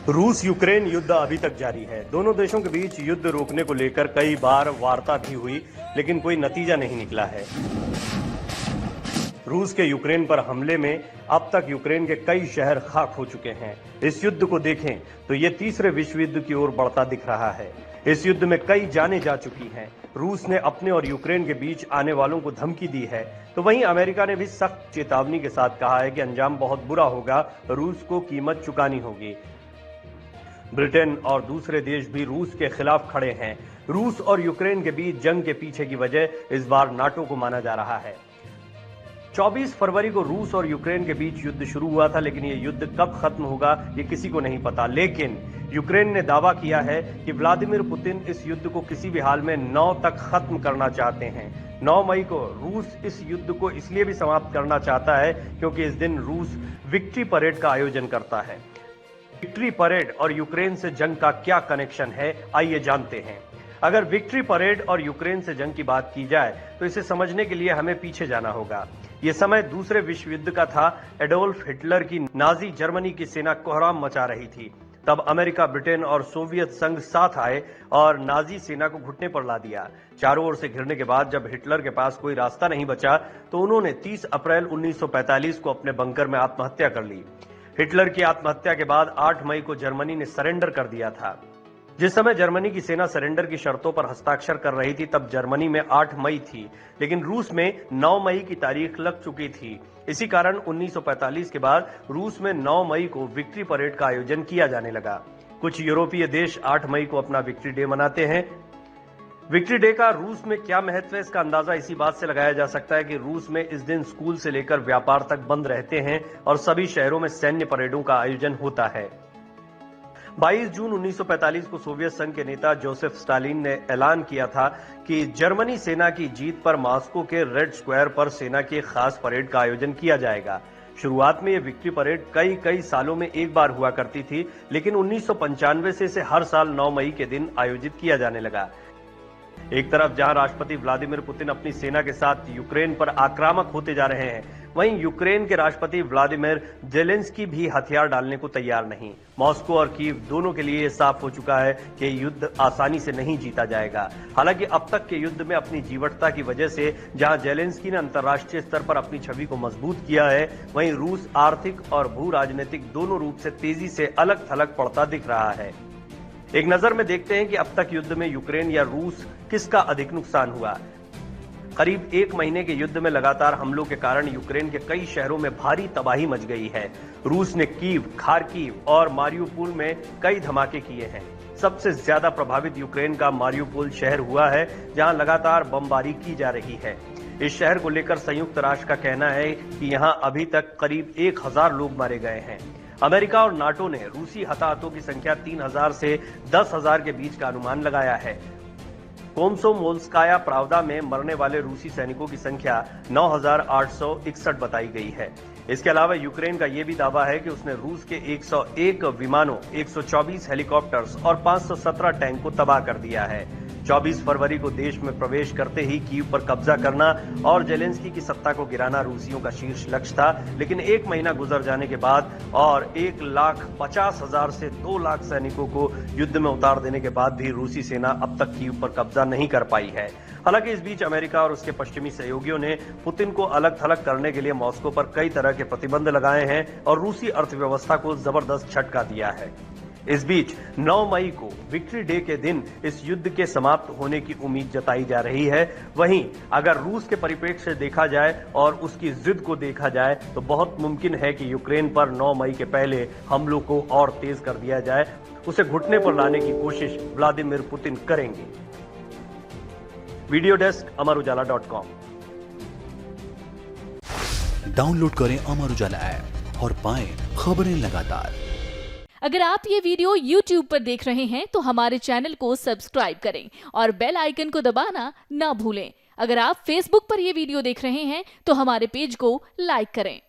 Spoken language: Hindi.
रूस यूक्रेन युद्ध अभी तक जारी है। दोनों देशों के बीच युद्ध रोकने को लेकर कई बार वार्ता भी हुई, लेकिन कोई नतीजा नहीं निकला है। रूस के यूक्रेन पर हमले में अब तक यूक्रेन के कई शहर खाक हो चुके हैं। इस युद्ध को देखें तो ये तीसरे विश्व युद्ध की ओर बढ़ता दिख रहा है। इस युद्ध में कई जानें जा चुकी हैं। रूस ने अपने और यूक्रेन के बीच आने वालों को धमकी दी है, तो वहीं अमेरिका ने भी सख्त चेतावनी के साथ कहा है कि अंजाम बहुत बुरा होगा, रूस को कीमत चुकानी होगी। ब्रिटेन और दूसरे देश भी रूस के खिलाफ खड़े हैं। रूस और यूक्रेन के बीच जंग के पीछे की वजह इस बार नाटो को माना जा रहा है। 24 फरवरी को रूस और यूक्रेन के बीच युद्ध शुरू हुआ था, लेकिन यह युद्ध कब खत्म होगा ये किसी को नहीं पता। लेकिन यूक्रेन ने दावा किया है कि व्लादिमीर पुतिन इस युद्ध को किसी भी हाल में 9 तक खत्म करना चाहते हैं। 9 मई को रूस इस युद्ध को इसलिए भी समाप्त करना चाहता है क्योंकि इस दिन रूस विक्ट्री परेड का आयोजन करता है। विक्ट्री परेड और यूक्रेन से जंग का क्या कनेक्शन है, आइए जानते हैं। अगर विक्ट्री परेड और यूक्रेन से जंग की बात की जाए तो इसे समझने के लिए हमें पीछे जाना होगा। यह समय दूसरे विश्व युद्ध का था। एडोल्फ हिटलर की नाजी जर्मनी की सेना कोहराम मचा रही थी। तब अमेरिका, ब्रिटेन और सोवियत संघ साथ आए और नाजी सेना को घुटने पर ला दिया। चारों ओर से घिरने के बाद जब हिटलर के पास कोई रास्ता नहीं बचा तो उन्होंने 30 अप्रैल 1945 को अपने बंकर में आत्महत्या कर ली। हिटलर की आत्महत्या के बाद 8 मई को जर्मनी ने सरेंडर कर दिया था। जिस समय जर्मनी की सेना सरेंडर की शर्तों पर हस्ताक्षर कर रही थी तब जर्मनी में 8 मई थी, लेकिन रूस में 9 मई की तारीख लग चुकी थी। इसी कारण 1945 के बाद रूस में 9 मई को विक्ट्री परेड का आयोजन किया जाने लगा। कुछ यूरोपीय देश 8 मई को अपना विक्ट्री डे मनाते हैं। विक्ट्री डे का रूस में क्या महत्व है, इसका अंदाजा इसी बात से लगाया जा सकता है कि रूस में इस दिन स्कूल से लेकर व्यापार तक बंद रहते हैं और सभी शहरों में सैन्य परेडों का आयोजन होता है। 22 जून 1945 को सोवियत संघ के नेता जोसेफ स्टालिन ने ऐलान किया था कि जर्मनी सेना की जीत पर मॉस्को के रेड स्क्वायर पर सेना की खास परेड का आयोजन किया जाएगा। शुरुआत में यह विक्ट्री परेड कई सालों में एक बार हुआ करती थी, लेकिन 1995 से इसे हर साल 9 मई के दिन आयोजित किया जाने लगा। एक तरफ जहां राष्ट्रपति व्लादिमीर पुतिन अपनी सेना के साथ यूक्रेन पर आक्रामक होते जा रहे हैं, वहीं यूक्रेन के राष्ट्रपति व्लादिमीर जेलेंस्की भी हथियार डालने को तैयार नहीं। मॉस्को और कीव दोनों के लिए यह साफ हो चुका है कि युद्ध आसानी से नहीं जीता जाएगा। हालांकि अब तक के युद्ध में अपनी जीवटता की वजह से जहां जेलेंस्की ने अंतर्राष्ट्रीय स्तर पर अपनी छवि को मजबूत किया है, वहीं रूस आर्थिक और भू राजनीतिक दोनों रूप से तेजी से अलग थलग पड़ता दिख रहा है। एक नजर में देखते हैं कि अब तक युद्ध में यूक्रेन या रूस किसका अधिक नुकसान हुआ। करीब 1 महीने के युद्ध में लगातार हमलों के कारण यूक्रेन के कई शहरों में भारी तबाही मच गई है। रूस ने कीव, खार्किव और मारियुपोल में कई धमाके किए हैं। सबसे ज्यादा प्रभावित यूक्रेन का मारियुपोल शहर हुआ है, जहां लगातार बमबारी की जा रही है। इस शहर को लेकर संयुक्त राष्ट्र का कहना है कि यहां अभी तक करीब 1000 लोग मारे गए हैं। अमेरिका और नाटो ने रूसी हताहतों की संख्या 3000 से 10,000 के बीच का अनुमान लगाया है। कोमसोमोल्स्काया प्रावदा में मरने वाले रूसी सैनिकों की संख्या 9,861 बताई गई है। इसके अलावा यूक्रेन का यह भी दावा है कि उसने रूस के 101 विमानों, 124 हेलीकॉप्टर्स और 517 टैंक को तबाह कर दिया है। 24 फरवरी को देश में प्रवेश करते ही कीव पर कब्जा करना और जेलेंस्की की सत्ता को गिराना रूसियों का शीर्ष लक्ष्य था, लेकिन 1 महीना गुजर जाने के बाद और 1,50,000 से 2 लाख सैनिकों को युद्ध में उतार देने के बाद भी रूसी सेना अब तक कीव पर कब्जा नहीं कर पाई है। हालांकि इस बीच अमेरिका और उसके पश्चिमी सहयोगियों ने पुतिन को अलग थलग करने के लिए मॉस्को पर कई तरह के प्रतिबंध लगाए हैं और रूसी अर्थव्यवस्था को जबरदस्त झटका दिया है। इस बीच 9 मई को विक्ट्री डे के दिन इस युद्ध के समाप्त होने की उम्मीद जताई जा रही है। वहीं अगर रूस के परिप्रेक्ष्य से देखा जाए और उसकी जिद को देखा जाए तो बहुत मुमकिन है कि यूक्रेन पर 9 मई के पहले हमलों को और तेज कर दिया जाए। उसे घुटने पर लाने की कोशिश व्लादिमीर पुतिन करेंगे। वीडियो डेस्क अमरउजाला.com। डाउनलोड करें अमर उजाला ऐप और पाएं खबरें लगातार। अगर आप ये वीडियो YouTube पर देख रहे हैं तो हमारे चैनल को सब्सक्राइब करें और बेल आइकन को दबाना ना भूलें। अगर आप Facebook पर ये वीडियो देख रहे हैं तो हमारे पेज को लाइक करें।